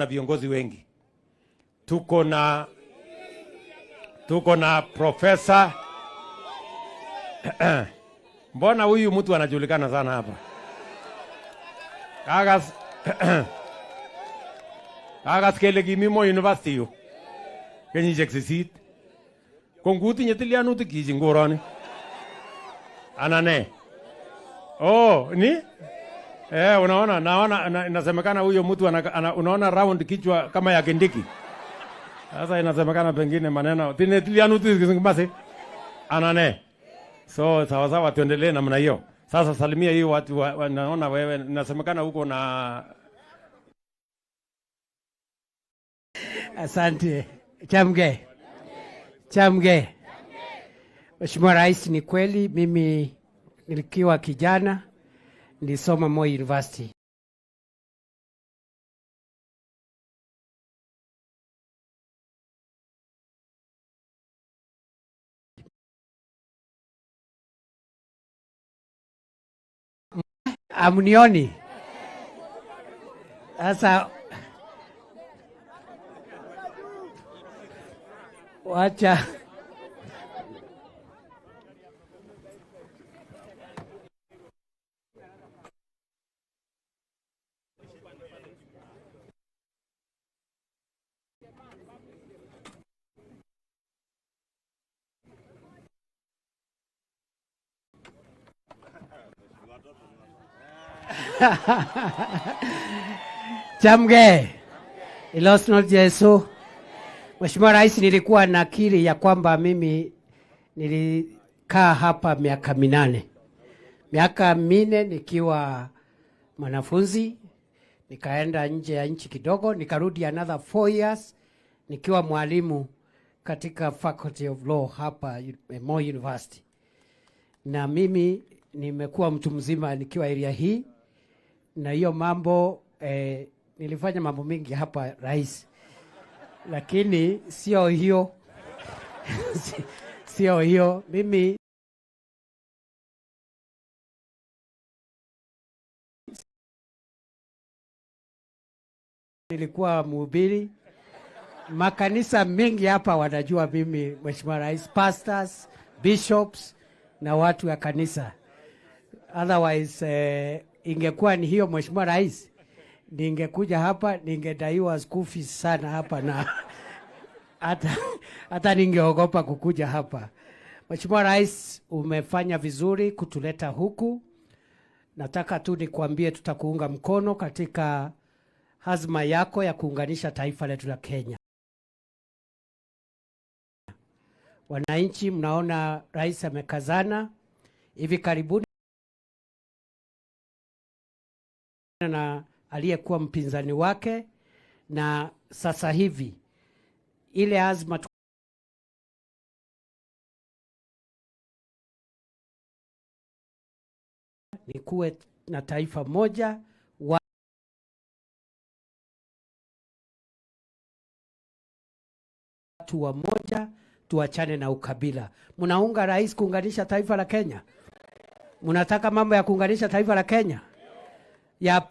na viongozi wengi. Tuko na profesa mbona huyu mtu anajulikana sana hapa? Agas kele kimimo university yo. Kenyisiek 8. Kongutinye tilianutik kiji ngoroni. Anane. Oh, ni? Unaona inasemekana huyo mtu unaona round kichwa kama ya Kindiki. Sasa inasemekana pengine maneno tilianutik basi. Anane. So sawa tuendelee namna hiyo. Sasa salimia hiyo watu wanaona wewe inasemekana huko na Asante. Chamge. Mheshimiwa Rais, ni kweli mimi nilikiwa kijana nilisoma Moi University. Amunioni. Sasa wacha Chamge. Ilosno Jesu. Mheshimiwa Rais, nilikuwa nakiri ya kwamba mimi nilikaa hapa miaka 8. Miaka 4 nikiwa mwanafunzi, nikaenda nje ya nchi kidogo, nikarudi another 4 years nikiwa mwalimu katika Faculty of Law hapa Moi University. Na mimi nimekuwa mtu mzima nikiwa area hii, na hiyo mambo nilifanya mambo mingi hapa Rais. Lakini sio hiyo. Sio hiyo. Mimi nilikuwa mhubiri. Makanisa mengi hapa wanajua mimi, Mheshimiwa Rais, pastors, bishops na watu wa kanisa. Otherwise ingekuwa ni hiyo, Mheshimiwa Rais, ningekuja hapa ningedaiwa school fees sana hapa, na hata ningeogopa kukuja hapa. Mheshimiwa Rais, umefanya vizuri kutuleta huku. Nataka tu nikwambie tutakuunga mkono katika hazma yako ya kuunganisha taifa letu la Kenya. Wananchi mnaona Rais amekazana hivi karibuni na aliyekuwa mpinzani wake, na sasa hivi ile azma ni kuwe na taifa moja, watu wa moja, tuachane na ukabila. Mnaunga Rais kuunganisha taifa la Kenya? Mnataka mambo ya kuunganisha taifa la Kenya? Ya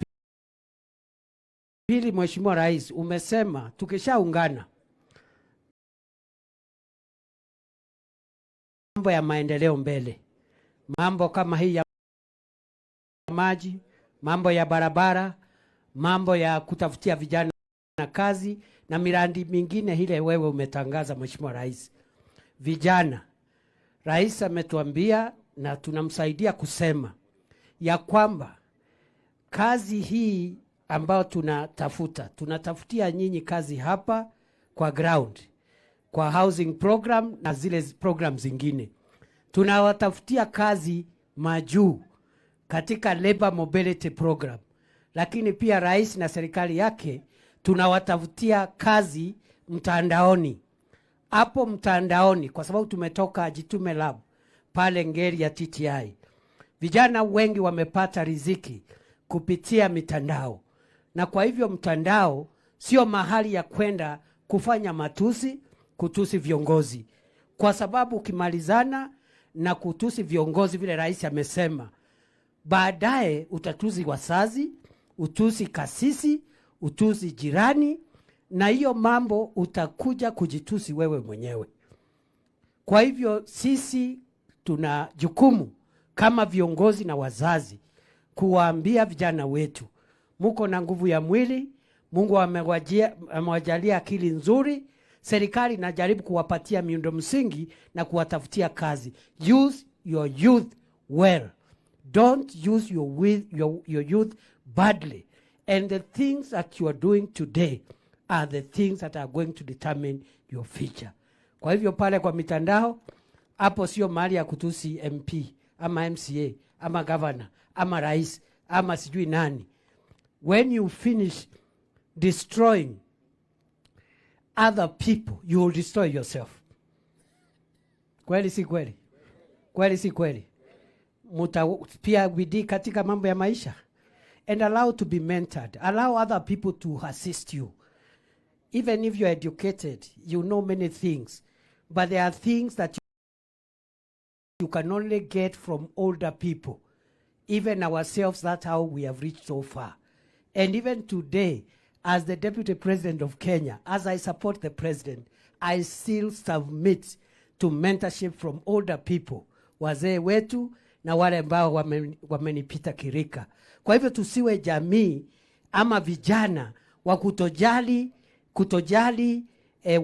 pili, Mheshimiwa Rais, umesema tukishaungana mambo ya maendeleo mbele, mambo kama hii ya maji, mambo ya barabara, mambo ya kutafutia vijana kazi na miradi mingine ile wewe umetangaza, Mheshimiwa Rais. Vijana, Rais ametuambia na tunamsaidia kusema ya kwamba kazi hii ambao tunatafutia nyinyi kazi hapa kwa ground, kwa housing program na zile program zingine. Tunawatafutia kazi majuu katika labor mobility program. Lakini pia Rais na serikali yake tunawatafutia kazi mtandaoni. Hapo mtandaoni, kwa sababu tumetoka Jitume Lab pale Ngeri ya TTI. Vijana wengi wamepata riziki kupitia mitandao. Na kwa hivyo mtandao sio mahali ya kwenda kufanya matusi, kutusi viongozi. Kwa sababu ukimalizana na kutusi viongozi vile Rais amesema, baadaye utatuzi wasazi, utusi kasisi, utusi jirani, na hiyo mambo utakuja kujitusi wewe mwenyewe. Kwa hivyo sisi tuna jukumu kama viongozi na wazazi kuwaambia vijana wetu, muko na nguvu ya mwili, Mungu amewajalia akili nzuri, serikali inajaribu kuwapatia miundo msingi na kuwatafutia kazi. Use your youth well. Don't use your youth badly. And the things that you are doing today are the things that are going to determine your future. Kwa hivyo pale kwa mitandao, hapo sio mahali ya kutusi MP, ama MCA, ama governor, ama rais, ama sijui nani. When you finish destroying other people, you will destroy yourself. Kweli si kweli? Kweli si kweli? Pia bidii katika mambo ya maisha. And allow to be mentored. Allow other people to assist you. Even if you're educated, you know many things. But there are things that you can only get from older people. Even ourselves, that's how we have reached so far. And even today, as the Deputy President of Kenya, as I support the President, I still submit to mentorship from older people, wazee wetu na wale ambao wamenipita kirika. Kwa hivyo tusiwe jamii ama vijana wa kutojali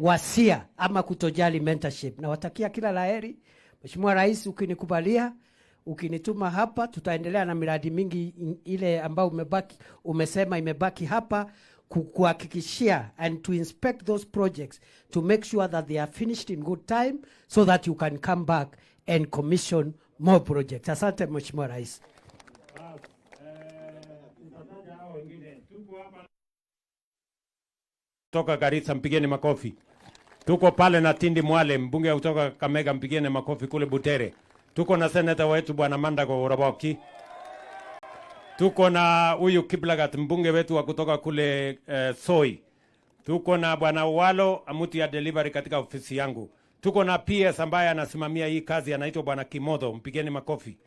wasia ama kutojali mentorship. Na watakia kila laheri. Mheshimiwa Rais, ukinikubalia, ukinituma hapa, tutaendelea na miradi mingi ile ambao umesema imebaki hapa, kuhakikishia and to inspect those projects to make sure that they are finished in good time so that you can come back and commission more projects. Asante Mheshimiwa Rais. Toka Garissa, mpigeni makofi. Tuko pale na Tindi Mwale, mbunge kutoka Kakamega, mpigeni makofi kule Butere. Tuko na seneta wetu bwana Mandago Uraboki. Tuko na huyu Kiblagat, mbunge wetu wa kutoka kule Soi. Tuko na bwana Walo amuti ya delivery katika ofisi yangu. Tuko na PS ambaye anasimamia hii kazi, anaitwa bwana Kimodho, mpigeni makofi.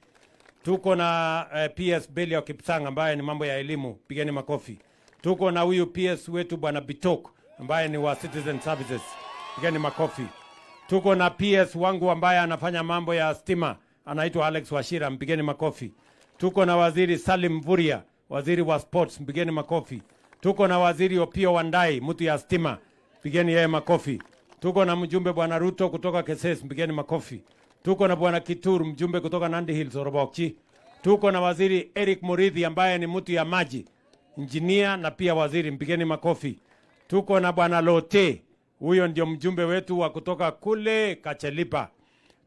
Tuko na PS Belio Kipsang ambaye ni mambo ya elimu, pigeni makofi. Tuko na huyu PS wetu bwana Bitok ambaye ni wa Citizen Services, pigeni makofi. Tuko na PS wangu ambaye anafanya mambo ya stima, anaitwa Alex Washira, mpigeni makofi. Tuko na waziri Salim Vuria, waziri wa sports, mpigeni makofi. Tuko na waziri Opio Wandai, mtu ya stima, pigeni yeye makofi. Tuko na mjumbe bwana Ruto kutoka Keses, mpigeni makofi. Tuko na bwana Kituru, mjumbe kutoka Nandi Hills Orobokchi. Tuko na waziri Eric Murithi ambaye ni mtu ya maji, engineer na pia waziri, mpigeni makofi. Tuko na bwana Lote, huyo ndio mjumbe wetu wa kutoka kule Kachelipa.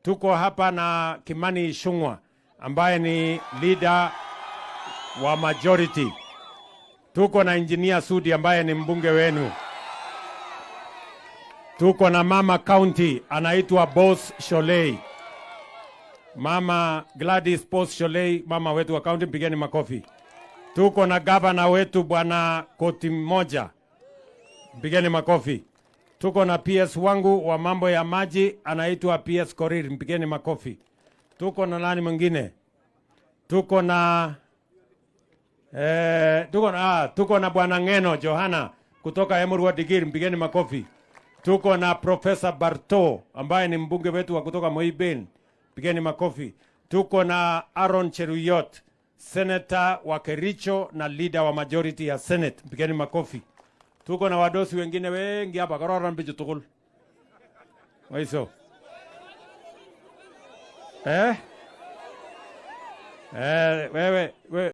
Tuko hapa na Kimani Ichung'wah ambaye ni leader wa majority. Tuko na engineer Sudi ambaye ni mbunge wenu. Tuko na mama county anaitwa Boss Sholei. Mama Gladys Boss Sholei, mama wetu wa county, pigeni makofi. Tuko na governor wetu bwana Koti Moja, pigeni makofi. Tuko na PS wangu wa mambo ya maji anaitwa PS Korir, mpigeni makofi. Tuko na nani mwingine? Tuko na tuko na bwana Ngeno Johana kutoka Emurua Digiri, mpigeni makofi. Tuko na Professor Barto ambaye ni mbunge wetu wa kutoka Moiben, pigeni makofi. Tuko na Aaron Cheruyot, senator wa Kericho na leader wa majority ya Senate, pigeni makofi. Tuko na wadosi wengine wengi hapa, karoran bicho tukul. Waiso. Wewe